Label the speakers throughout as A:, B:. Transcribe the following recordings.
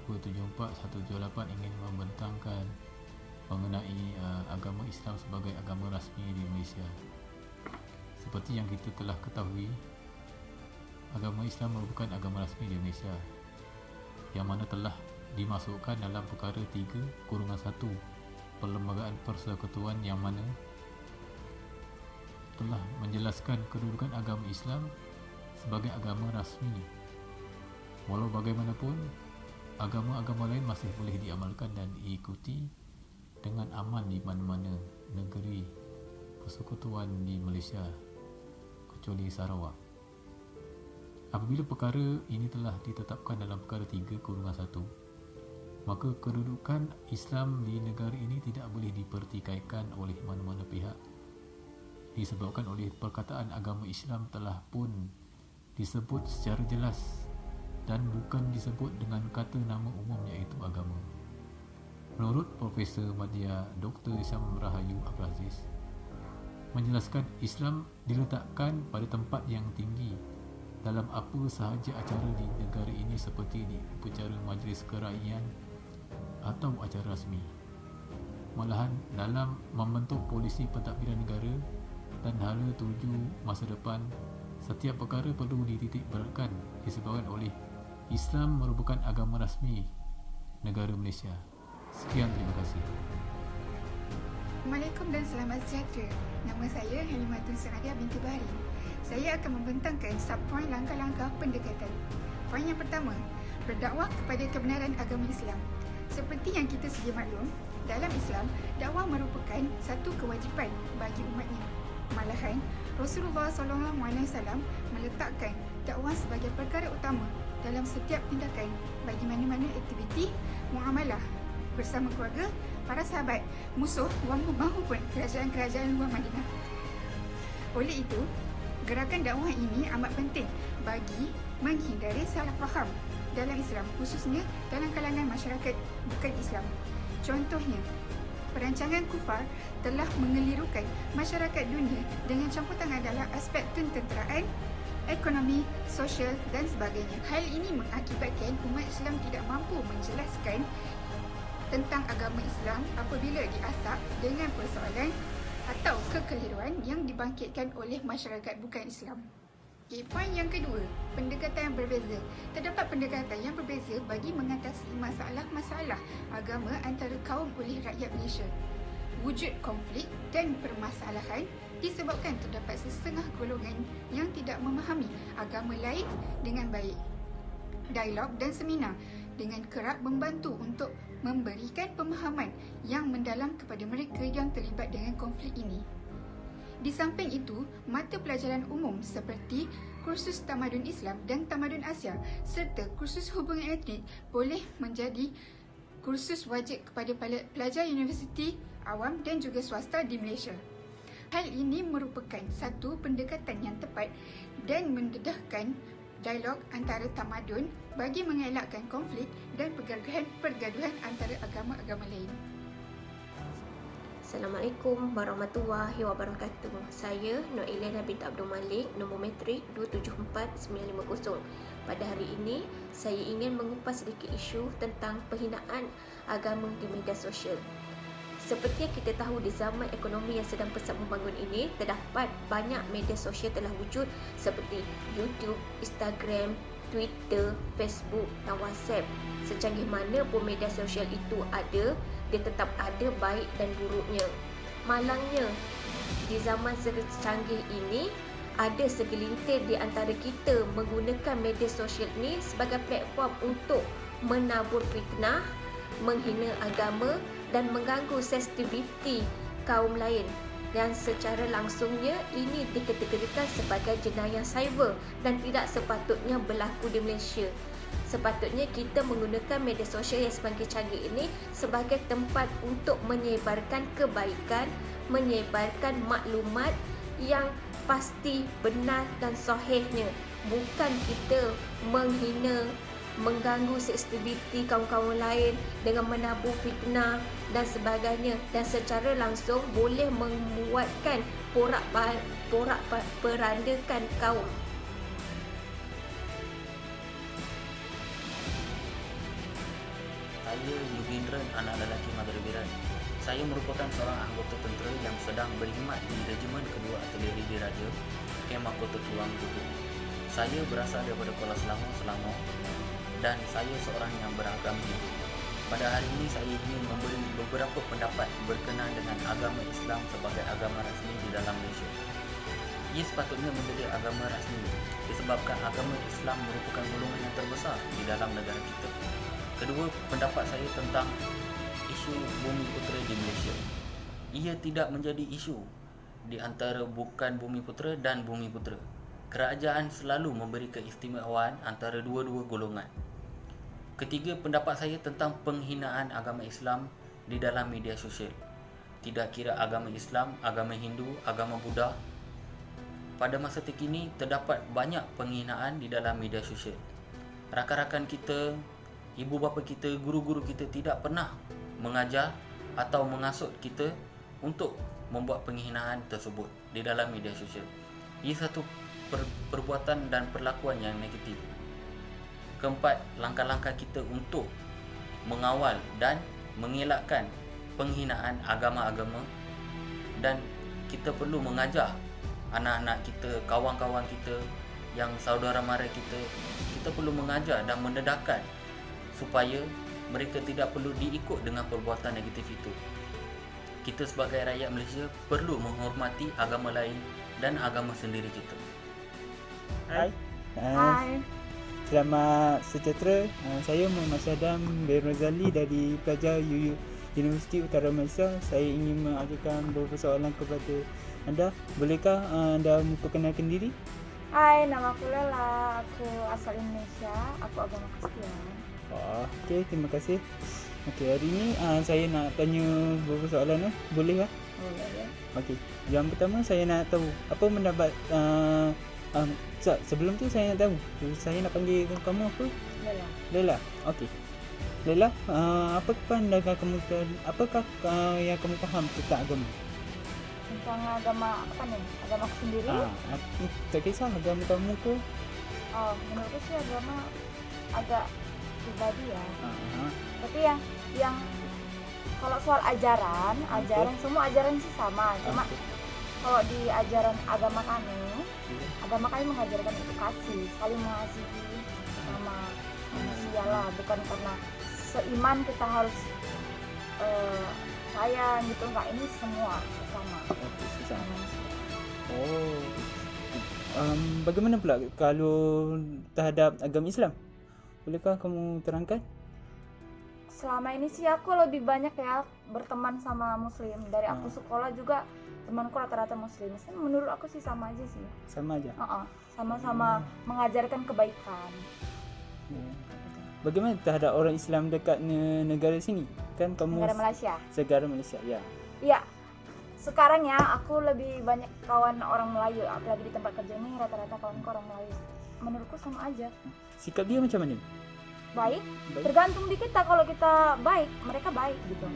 A: 274-178 ingin membentangkan mengenai agama Islam sebagai agama rasmi di Malaysia. Seperti yang kita telah ketahui, agama Islam merupakan agama rasmi di Malaysia yang mana telah dimasukkan dalam perkara 3-1 Perlembagaan Persekutuan, yang mana telah menjelaskan kedudukan agama Islam sebagai agama rasmi. Walau bagaimanapun, agama-agama lain masih boleh diamalkan dan diikuti dengan aman di mana-mana negeri persekutuan di Malaysia, kecuali Sarawak. Apabila perkara ini telah ditetapkan dalam perkara 3-1, maka kedudukan Islam di negara ini tidak boleh dipertikaikan oleh mana-mana pihak, disebabkan oleh perkataan agama Islam telah pun disebut secara jelas dan bukan disebut dengan kata nama umum iaitu agama. Menurut Profesor Madya Dr. Syam Rahayu Abdul Aziz, menjelaskan Islam diletakkan pada tempat yang tinggi dalam apa sahaja acara di negara ini, seperti di upacara majlis kerajaan atau acara rasmi. Malahan dalam membentuk polisi pentadbiran negara dan hala tuju masa depan, setiap perkara perlu dititik beratkan disebabkan oleh Islam merupakan agama rasmi negara Malaysia. Sekian, terima kasih.
B: Assalamualaikum dan selamat sejahtera. Nama saya Halimatun Sanadia binti Bahari. Saya akan membentangkan sub-poin langkah-langkah pendekatan. Poin yang pertama, berdakwah kepada kebenaran agama Islam. Seperti yang kita sedia maklum, dalam Islam, dakwah merupakan satu kewajipan bagi umatnya. Malahan, Rasulullah SAW meletakkan dakwah sebagai perkara utama dalam setiap tindakan bagi mana-mana aktiviti muamalah bersama keluarga, para sahabat, musuh maupun kerajaan-kerajaan luar Madinah. Oleh itu, gerakan dakwah ini amat penting bagi menghindari salah faham dalam Islam, khususnya dalam kalangan masyarakat bukan Islam. Contohnya, perancangan kufar telah mengelirukan masyarakat dunia dengan campur tangan dalam aspek tenteraan, ekonomi, sosial dan sebagainya. Hal ini mengakibatkan umat Islam tidak mampu menjelaskan tentang agama Islam apabila diasap dengan persoalan atau kekeliruan yang dibangkitkan oleh masyarakat bukan Islam. Okay, poin yang kedua, pendekatan yang berbeza. Terdapat pendekatan yang berbeza bagi mengatasi masalah-masalah agama antara kaum oleh rakyat Malaysia. Wujud konflik dan permasalahan disebabkan terdapat setengah golongan yang tidak memahami agama lain dengan baik. Dialog dan seminar dengan kerap membantu untuk memberikan pemahaman yang mendalam kepada mereka yang terlibat dengan konflik ini. Di samping itu, mata pelajaran umum seperti kursus Tamadun Islam dan Tamadun Asia serta kursus hubungan etnik boleh menjadi kursus wajib kepada pelajar universiti awam dan juga swasta di Malaysia. Hal ini merupakan satu pendekatan yang tepat dan mendedahkan dialog antara tamadun bagi mengelakkan konflik dan pergaduhan antara agama-agama lain.
C: Assalamualaikum warahmatullahi wabarakatuh. Saya Noeliana binti Abdul Malik, nombor matrik 274950. Pada hari ini, saya ingin mengupas sedikit isu tentang penghinaan agama di media sosial. Seperti yang kita tahu, di zaman ekonomi yang sedang pesat membangun ini, terdapat banyak media sosial telah wujud seperti YouTube, Instagram, Twitter, Facebook dan WhatsApp. Secanggih mana pun media sosial itu ada, dia tetap ada baik dan buruknya. Malangnya, di zaman secanggih ini, ada segelintir di antara kita menggunakan media sosial ini sebagai platform untuk menabur fitnah, menghina agama dan mengganggu sensitiviti kaum lain. Dan secara langsungnya ini dikategorikan sebagai jenayah cyber dan tidak sepatutnya berlaku di Malaysia. Sepatutnya kita menggunakan media sosial yang semakin canggih ini sebagai tempat untuk menyebarkan kebaikan, menyebarkan maklumat yang pasti benar dan sahihnya. Bukan kita menghina, mengganggu sensitiviti kaum-kaum lain dengan menabur fitnah dan sebagainya, dan secara langsung boleh membuatkan porak-perandakan kaum.
D: saya Yugindra, anak lelaki Maghribiran. Saya merupakan seorang anggota tentera yang sedang berkhidmat di Regimen Kedua Artileri Diraja, Kem Mahkota Keluang Johor. Saya berasal daripada Kuala Selangor dan saya seorang yang beragama Hindu. Pada hari ini saya ingin memberi beberapa pendapat berkenaan dengan agama Islam sebagai agama rasmi di dalam Malaysia. Ia sepatutnya menjadi agama rasmi disebabkan agama Islam merupakan golongan yang terbesar di dalam negara kita. Kedua, pendapat saya tentang isu Bumi Putera di Malaysia. Ia tidak menjadi isu di antara bukan Bumi Putera dan Bumi Putera. Kerajaan selalu memberi keistimewaan antara dua-dua golongan. Ketiga, pendapat saya tentang penghinaan agama Islam di dalam media sosial. Tidak kira agama Islam, agama Hindu, agama Buddha. Pada masa terkini terdapat banyak penghinaan di dalam media sosial. Rakan-rakan kita, ibu bapa kita, guru-guru kita tidak pernah mengajar atau mengasut kita untuk membuat penghinaan tersebut di dalam media sosial. Ia satu perbuatan dan perlakuan yang negatif. Keempat, langkah-langkah kita untuk mengawal dan mengelakkan penghinaan agama-agama, dan kita perlu mengajar anak-anak kita, kawan-kawan kita yang saudara mara kita perlu mengajar dan mendedahkan supaya mereka tidak perlu diikut dengan perbuatan negatif itu. Kita sebagai rakyat Malaysia perlu menghormati agama lain dan agama sendiri kita.
E: Hai.
B: Hai.
E: Selamat sejahtera. Saya Muhammad Syadam bin Razali dari pelajar UU Universiti Utara Malaysia. Saya ingin mengajukan beberapa soalan kepada anda. Bolehkah anda memperkenalkan diri?
F: Hai, nama aku Lela. Aku asal Indonesia. Aku agama Kristian.
E: Okey, terima kasih. Okey, hari ini saya nak tanya beberapa soalan. Boleh kah?
F: Boleh ya.
E: Okey. Yang pertama saya nak tahu apa pendapat sebelum tu saya nak tahu. Saya nak panggil kamu apa?
F: Lela.
E: Lela. Okey. Lela, apakah pandangan kamu yang kamu faham tentang agama?
F: Tentang agama apa nih? Agama aku sendiri.
E: Tak kisah agama kamu ke?
F: Menurutku sih agama agak pribadi ya. Tapi yang kalau soal ajaran semua ajaran sih sama. Cuma kalau di ajaran agama kami mengajarkan itu kasih, saling mengasihi sama manusia lah, bukan karena seiman kita harus sayang gitu, enggak, ini semua sesama.
E: Bagaimana pula kalau terhadap agama Islam? Bolehkah kamu terangkan?
F: Selama ini sih aku lebih banyak ya berteman sama muslim. Dari aku sekolah juga temanku rata-rata muslim. Menurut aku sih sama aja sih.
E: Sama aja?
F: Sama-sama mengajarkan kebaikan.
E: Bagaimana terhadap orang Islam dekat negara sini? Kan kamu
F: Negara Malaysia.
E: Negara Malaysia, ya.
F: Iya. Sekarang ya aku lebih banyak kawan orang Melayu. Apalagi di tempat kerja ini rata-rata kawanku orang Melayu. Menurutku sama aja.
E: Sikap dia macam mana?
F: Baik. Tergantung di kita. Kalau kita baik, mereka baik gitu.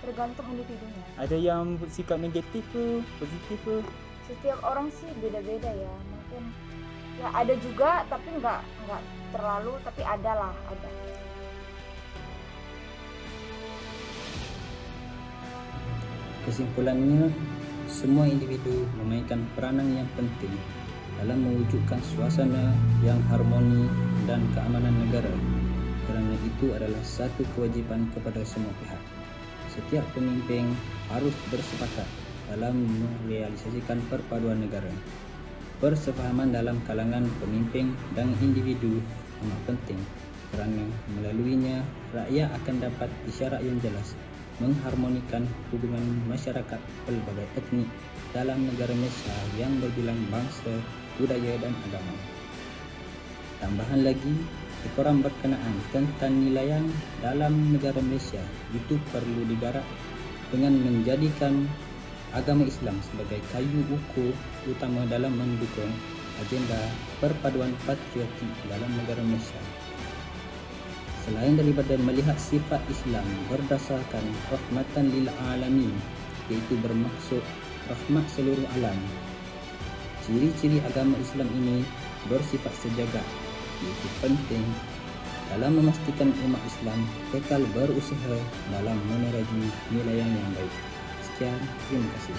F: Tergantung individunya.
E: Ada yang sikap negatif ke, positif ke?
F: Setiap orang sih beda-beda ya. Mungkin ya ada juga, tapi nggak terlalu, tapi ada.
G: Kesimpulannya, semua individu memainkan peranan yang penting dalam mewujudkan suasana yang harmoni dan keamanan negara. Kerana itu adalah satu kewajipan kepada semua pihak. Setiap pemimpin harus bersepakat dalam merealisasikan perpaduan negara. Persefahaman dalam kalangan pemimpin dan individu amat penting kerana melaluinya rakyat akan dapat isyarat yang jelas mengharmonikan hubungan masyarakat pelbagai etnik dalam negara Malaysia yang berbilang bangsa, budaya dan agama. Tambahan lagi, ekoran berkenaan tentang nilaian dalam negara Malaysia itu perlu digarap dengan menjadikan agama Islam sebagai kayu ukur utama dalam mendukung agenda perpaduan patriotik dalam negara Malaysia. Selain daripada melihat sifat Islam berdasarkan rahmatan lil alamin, iaitu bermaksud rahmat seluruh alam, ciri-ciri agama Islam ini bersifat sejagat, iaitu penting, dalam memastikan umat Islam kekal berusaha dalam meneraju nilai yang baik. Sekian, terima kasih.